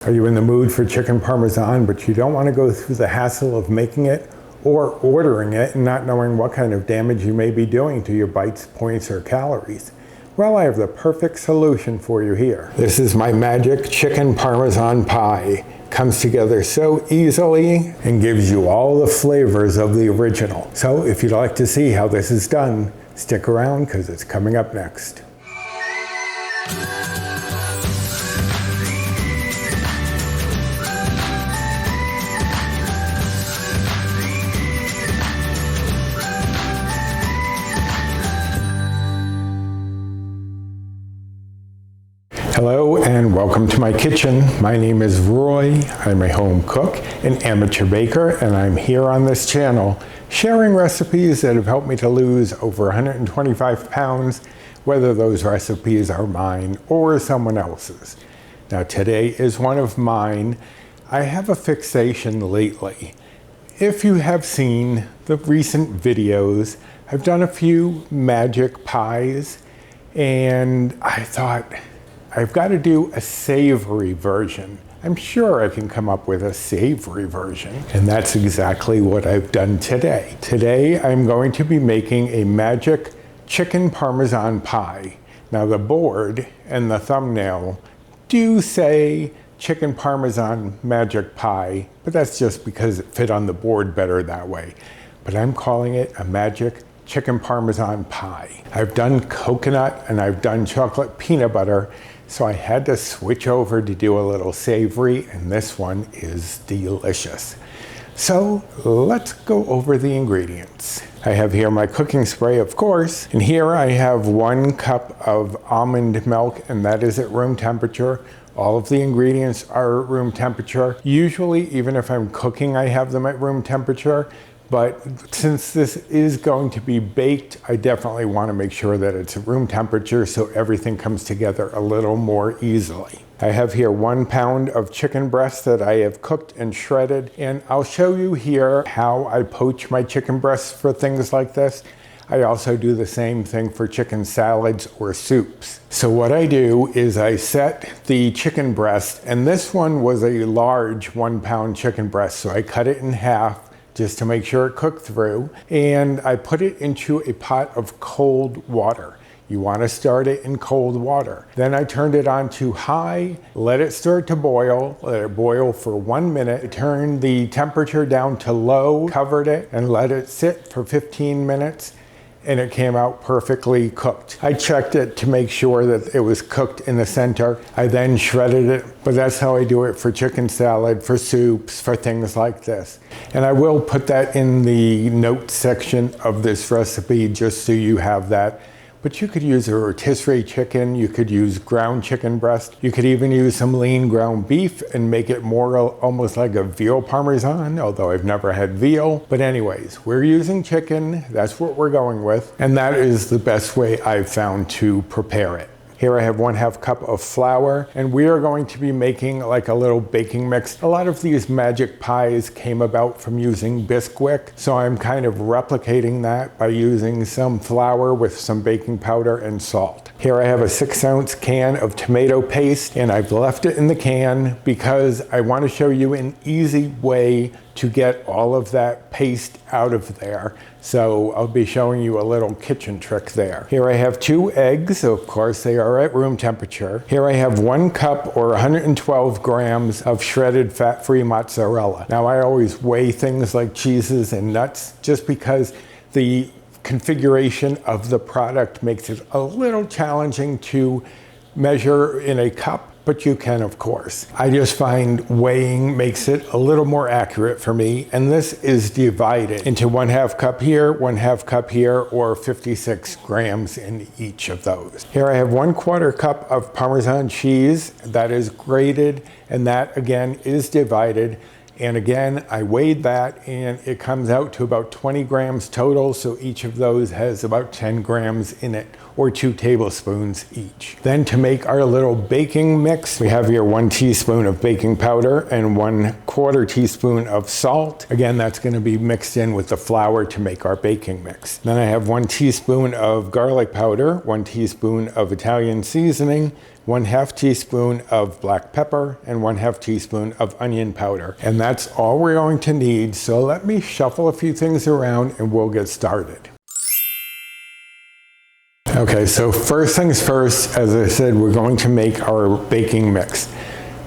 Are you in the mood for chicken parmesan, but you don't want to go through the hassle of making it or ordering it and not knowing what kind of damage you may be doing to your bites, points, or calories? Well, I have the perfect solution for you here. This is my magic chicken parmesan pie. Comes together so easily and gives you all the flavors of the original. So if you'd like to see how this is done, stick around because it's coming up next. Hello and welcome to my kitchen. My name is Roy. I'm a home cook, an amateur baker, and I'm here on this channel sharing recipes that have helped me to lose over 125 pounds, whether those recipes are mine or someone else's. Now today is one of mine. I have a fixation lately. If you have seen the recent videos, I've done a few magic pies, and I thought, I've got to do a savory version. I'm sure I can come up with a savory version, and that's exactly what I've done today. Today, I'm going to be making a magic chicken parmesan pie. Now the board and the thumbnail do say chicken parmesan magic pie, but that's just because it fit on the board better that way. But I'm calling it a magic chicken parmesan pie. I've done coconut and I've done chocolate peanut butter, so I had to switch over to do a little savory, and this one is delicious. So let's go over the ingredients. I have here my cooking spray, of course, and here I have 1 cup of almond milk, and that is at room temperature. All of the ingredients are at room temperature. Usually, even if I'm cooking, I have them at room temperature. But since this is going to be baked, I definitely want to make sure that it's at room temperature so everything comes together a little more easily. I have here 1 pound of chicken breast that I have cooked and shredded, and I'll show you here how I poach my chicken breasts for things like this. I also do the same thing for chicken salads or soups. So what I do is I set the chicken breast, and this one was a large 1 pound chicken breast, so I cut it in half just to make sure it cooked through, and I put it into a pot of cold water. You want to start it in cold water. Then I turned it on to high, let it start to boil, let it boil for 1 minute, turned the temperature down to low, covered it, and let it sit for 15 minutes. And it came out perfectly cooked. I checked it to make sure that it was cooked in the center. I then shredded it, but that's how I do it for chicken salad, for soups, for things like this. And I will put that in the notes section of this recipe just so you have that. But you could use a rotisserie chicken, you could use ground chicken breast, you could even use some lean ground beef and make it more almost like a veal parmesan, although I've never had veal. But anyways, we're using chicken, that's what we're going with, and that is the best way I've found to prepare it. Here I have 1/2 cup of flour, and we are going to be making like a little baking mix. A lot of these magic pies came about from using Bisquick, so I'm kind of replicating that by using some flour with some baking powder and salt. Here I have a 6-ounce can of tomato paste, and I've left it in the can because I want to show you an easy way to get all of that paste out of there. So I'll be showing you a little kitchen trick there. Here I have 2 eggs, of course they are at room temperature. Here I have 1 cup or 112 grams of shredded fat-free mozzarella. Now I always weigh things like cheeses and nuts just because the configuration of the product makes it a little challenging to measure in a cup, but you can, of course. I just find weighing makes it a little more accurate for me, and this is divided into 1/2 cup here, 1/2 cup here, or 56 grams in each of those. Here I have 1/4 cup of Parmesan cheese that is grated, and that again is divided. And again, I weighed that, and it comes out to about 20 grams total, so each of those has about 10 grams in it, or 2 tablespoons each. Then to make our little baking mix, we have here 1 teaspoon of baking powder and 1/4 teaspoon of salt. Again, that's going to be mixed in with the flour to make our baking mix. Then I have 1 teaspoon of garlic powder, 1 teaspoon of Italian seasoning, 1/2 teaspoon of black pepper, and 1/2 teaspoon of onion powder. And that's all we're going to need. So let me shuffle a few things around and we'll get started. Okay, so first things first, as I said, we're going to make our baking mix.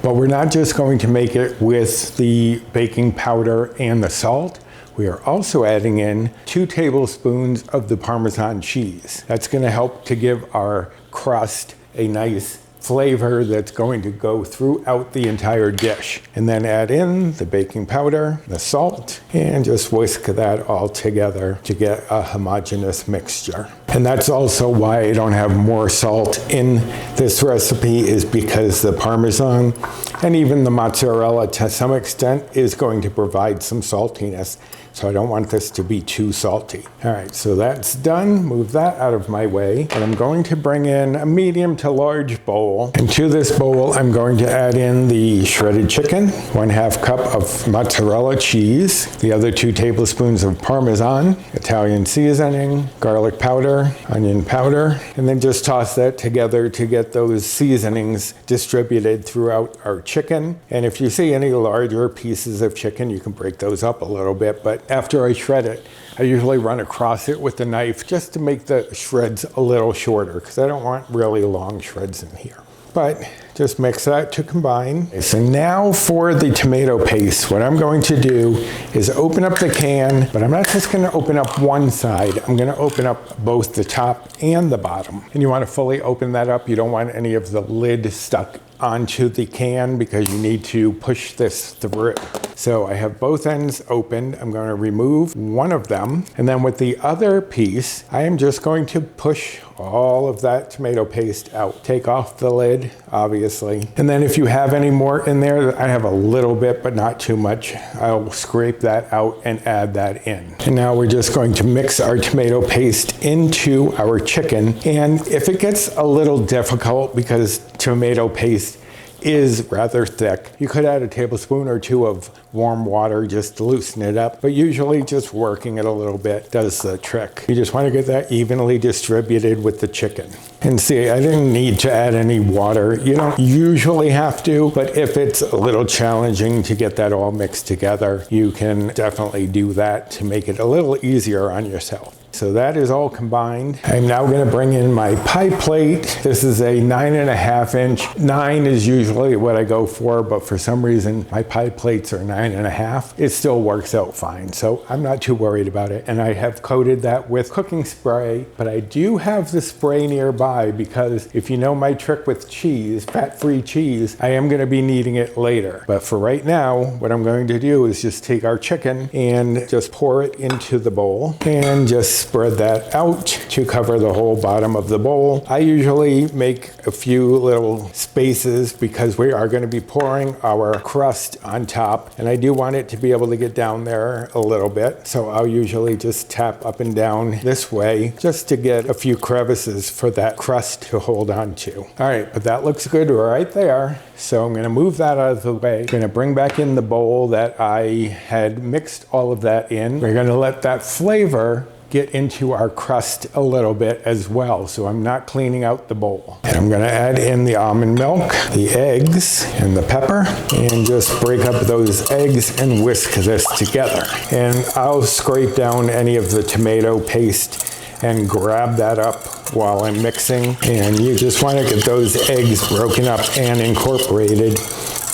But we're not just going to make it with the baking powder and the salt. We are also adding in 2 tablespoons of the Parmesan cheese. That's going to help to give our crust a nice flavor that's going to go throughout the entire dish. And then add in the baking powder, the salt, and just whisk that all together to get a homogeneous mixture. And that's also why I don't have more salt in this recipe, is because the Parmesan and even the mozzarella to some extent is going to provide some saltiness. So I don't want this to be too salty. All right, so that's done. Move that out of my way. And I'm going to bring in a medium to large bowl. And to this bowl, I'm going to add in the shredded chicken, 1/2 cup of mozzarella cheese, the other 2 tablespoons of Parmesan, Italian seasoning, garlic powder, onion powder, and then just toss that together to get those seasonings distributed throughout our chicken. And if you see any larger pieces of chicken, you can break those up a little bit, but after I shred it, I usually run across it with a knife just to make the shreds a little shorter, because I don't want really long shreds in here. But just mix that to combine. So now for the tomato paste, what I'm going to do is open up the can, but I'm not just going to open up one side. I'm going to open up both the top and the bottom. And you want to fully open that up. You don't want any of the lid stuck onto the can because you need to push this through. So I have both ends opened. I'm going to remove one of them. And then with the other piece, I am just going to push all of that tomato paste out. Take off the lid, obviously. And then if you have any more in there, I have a little bit, but not too much. I'll scrape that out and add that in. And now we're just going to mix our tomato paste into our chicken. And if it gets a little difficult because tomato paste is rather thick, you could add a tablespoon or 2 of warm water just to loosen it up, but usually just working it a little bit does the trick. You just want to get that evenly distributed with the chicken. And see, I didn't need to add any water. You don't usually have to, but if it's a little challenging to get that all mixed together, you can definitely do that to make it a little easier on yourself. So that is all combined. I'm now going to bring in my pie plate. This is a 9.5 inch. 9 is usually what I go for, but for some reason my pie plates are 9.5. It still works out fine, so I'm not too worried about it. And I have coated that with cooking spray, but I do have the spray nearby because if you know my trick with cheese, fat-free cheese, I am going to be needing it later. But for right now, what I'm going to do is just take our chicken and just pour it into the bowl and just spread that out to cover the whole bottom of the bowl. I usually make a few little spaces because we are going to be pouring our crust on top, and I do want it to be able to get down there a little bit. So I'll usually just tap up and down this way just to get a few crevices for that crust to hold on to. All right, but that looks good right there. So I'm going to move that out of the way. I'm going to bring back in the bowl that I had mixed all of that in. We're going to let that flavor get into our crust a little bit as well, so I'm not cleaning out the bowl. And I'm going to add in the almond milk, the eggs, and the pepper, and just break up those eggs and whisk this together. And I'll scrape down any of the tomato paste and grab that up while I'm mixing. And you just want to get those eggs broken up and incorporated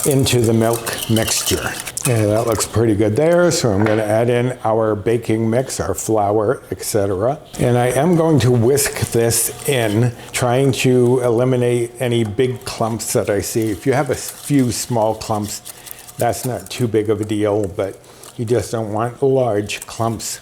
into the milk mixture. And that looks pretty good there, so I'm going to add in our baking mix, our flour, etc. And I am going to whisk this in, trying to eliminate any big clumps that I see. If you have a few small clumps, that's not too big of a deal, but you just don't want large clumps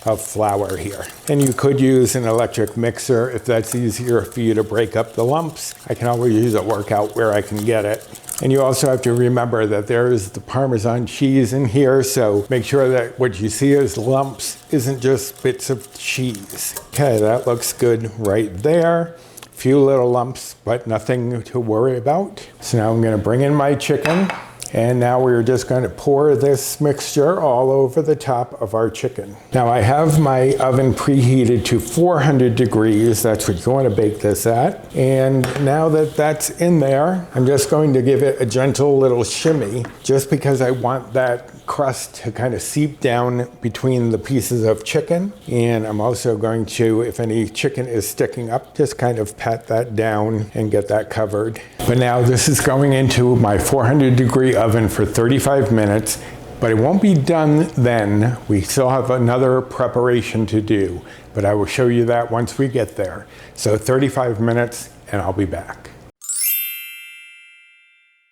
of flour here. And you could use an electric mixer if that's easier for you to break up the lumps. I can always use a workout where I can get it. And you also have to remember that there is the Parmesan cheese in here, so make sure that what you see as lumps isn't just bits of cheese. Okay, that looks good right there. Few little lumps, but nothing to worry about. So now I'm going to bring in my chicken. And now we're just going to pour this mixture all over the top of our chicken. Now I have my oven preheated to 400 degrees. That's what you want to bake this at. And now that that's in there, I'm just going to give it a gentle little shimmy, just because I want that crust to kind of seep down between the pieces of chicken. And I'm also going to, if any chicken is sticking up, just kind of pat that down and get that covered. But now this is going into my 400 degree oven for 35 minutes, but it won't be done then. We still have another preparation to do, but I will show you that once we get there. So 35 minutes and I'll be back.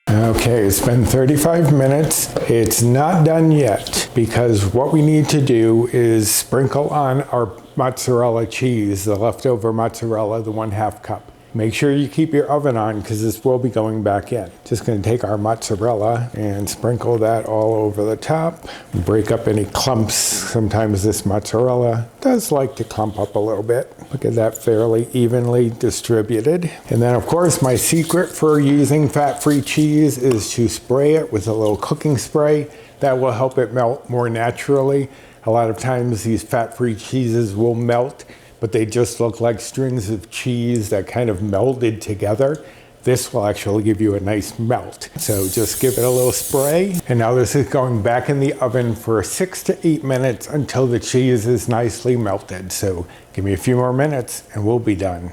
Okay, it's been 35 minutes. It's not done yet, because what we need to do is sprinkle on our mozzarella cheese, the leftover mozzarella, the 1/2 cup. Make sure you keep your oven on, because this will be going back in. Just going to take our mozzarella and sprinkle that all over the top. Break up any clumps. Sometimes this mozzarella does like to clump up a little bit. Look at that, fairly evenly distributed. And then of course my secret for using fat-free cheese is to spray it with a little cooking spray. That will help it melt more naturally. A lot of times these fat-free cheeses will melt, but they just look like strings of cheese that kind of melded together. This will actually give you a nice melt. So just give it a little spray. And now this is going back in the oven for 6 to 8 minutes until the cheese is nicely melted. So give me a few more minutes and we'll be done.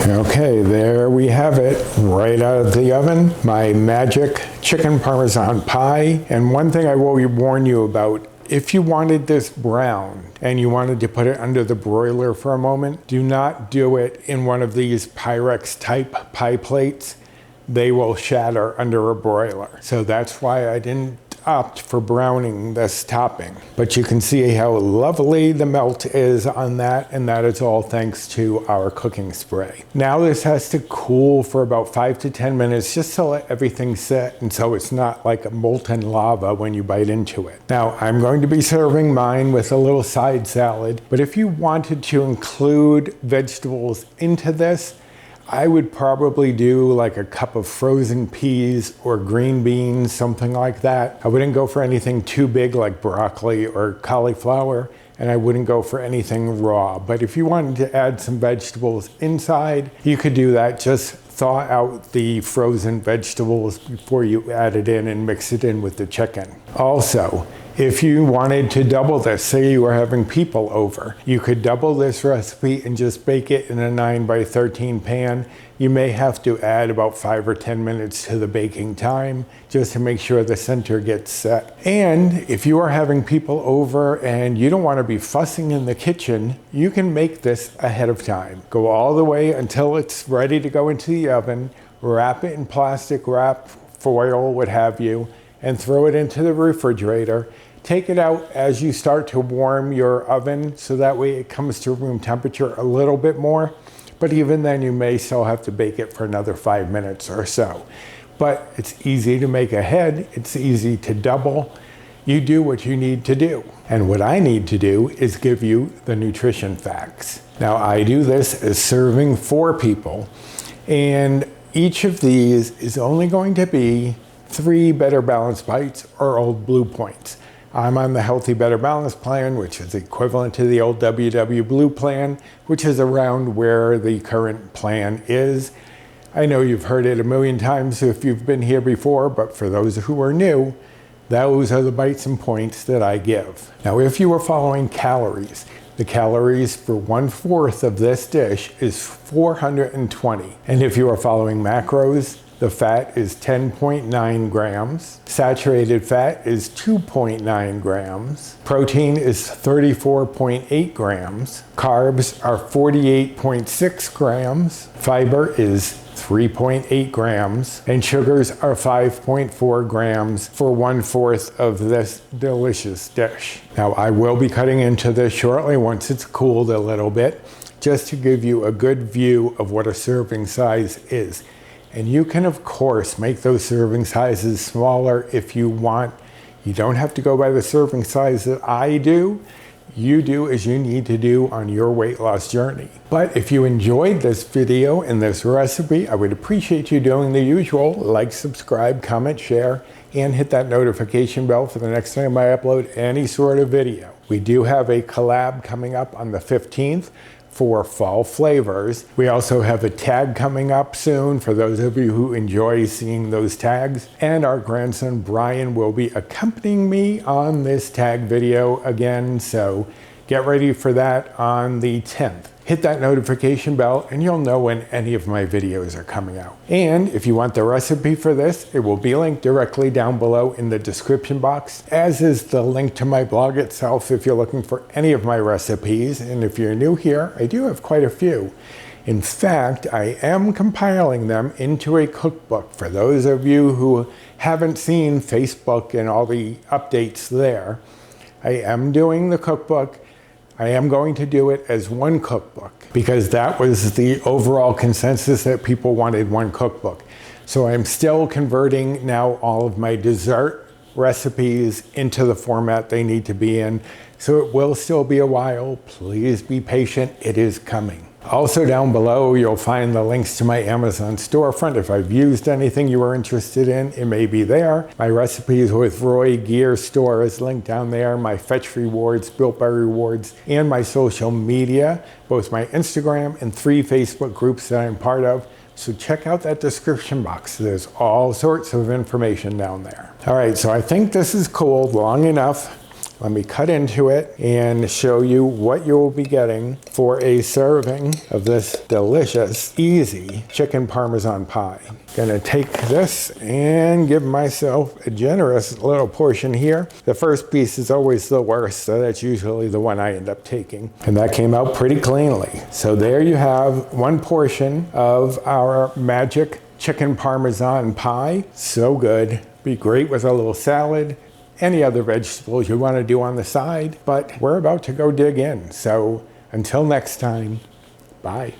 Okay, there we have it, right out of the oven, my magic chicken Parmesan pie. And one thing I will warn you about, if you wanted this brown and you wanted to put it under the broiler for a moment, do not do it in one of these Pyrex type pie plates. They will shatter under a broiler. So that's why I didn't opt for browning this topping. But you can see how lovely the melt is on that, and that is all thanks to our cooking spray. Now this has to cool for about 5 to 10 minutes just to let everything set, and so it's not like a molten lava when you bite into it. Now I'm going to be serving mine with a little side salad, but if you wanted to include vegetables into this, I would probably do like a cup of frozen peas or green beans, something like that. I wouldn't go for anything too big like broccoli or cauliflower, and I wouldn't go for anything raw. But if you wanted to add some vegetables inside, you could do that. Just thaw out the frozen vegetables before you add it in and mix it in with the chicken. Also, if you wanted to double this, say you were having people over, you could double this recipe and just bake it in a 9 by 13 pan. You may have to add about 5 or 10 minutes to the baking time just to make sure the center gets set. And if you are having people over and you don't want to be fussing in the kitchen, you can make this ahead of time. Go all the way until it's ready to go into the oven, wrap it in plastic wrap, foil, what have you, and throw it into the refrigerator. Take it out as you start to warm your oven, so that way it comes to room temperature a little bit more. But even then you may still have to bake it for another 5 minutes or so. But it's easy to make ahead, it's easy to double. You do what you need to do. And what I need to do is give you the nutrition facts. Now I do this as serving 4 people, and each of these is only going to be 3 Better Balanced Bites or Old Blue Points. I'm on the Healthy Better Balance plan, which is equivalent to the old WW Blue plan, which is around where the current plan is. I know you've heard it a million times if you've been here before, but for those who are new, those are the bites and points that I give. Now, if you are following calories, the calories for 1/4 of this dish is 420. And if you are following macros, The fat is 10.9 grams. Saturated fat is 2.9 grams. Protein is 34.8 grams. Carbs are 48.6 grams. Fiber is 3.8 grams, and sugars are 5.4 grams for 1/4 of this delicious dish. Now, I will be cutting into this shortly once it's cooled a little bit, just to give you a good view of what a serving size is. And you can, of course, make those serving sizes smaller if you want. You don't have to go by the serving size that I do. You do as you need to do on your weight loss journey. But if you enjoyed this video and this recipe, I would appreciate you doing the usual: like, subscribe, comment, share, and hit that notification bell for the next time I upload any sort of video. We do have a collab coming up on the 15th for fall flavors. We also have a tag coming up soon for those of you who enjoy seeing those tags. And our grandson Brian will be accompanying me on this tag video again, so get ready for that on the 10th. Hit that notification bell and you'll know when any of my videos are coming out. And if you want the recipe for this, it will be linked directly down below in the description box, as is the link to my blog itself if you're looking for any of my recipes. And if you're new here, I do have quite a few. In fact, I am compiling them into a cookbook. For those of you who haven't seen Facebook and all the updates there, I am doing the cookbook. I am going to do it as one cookbook because that was the overall consensus, that people wanted one cookbook. So I'm still converting now all of my dessert recipes into the format they need to be in. So it will still be a while. Please be patient. It is coming. Also down below, you'll find the links to my Amazon storefront. If I've used anything you are interested in, it may be there. My recipes with Roy Gear store is linked down there. My Fetch rewards, Built by Rewards, and my social media, both my Instagram and 3 Facebook groups that I'm part of. So check out that description box. There's all sorts of information down there. All right, so I think this is cooled long enough. Let me cut into it and show you what you will be getting for a serving of this delicious, easy chicken Parmesan pie. Gonna take this and give myself a generous little portion here. The first piece is always the worst, so that's usually the one I end up taking. And that came out pretty cleanly. So there you have one portion of our magic chicken Parmesan pie. So good. Be great with a little salad, any other vegetables you want to do on the side, but we're about to go dig in. So until next time, bye.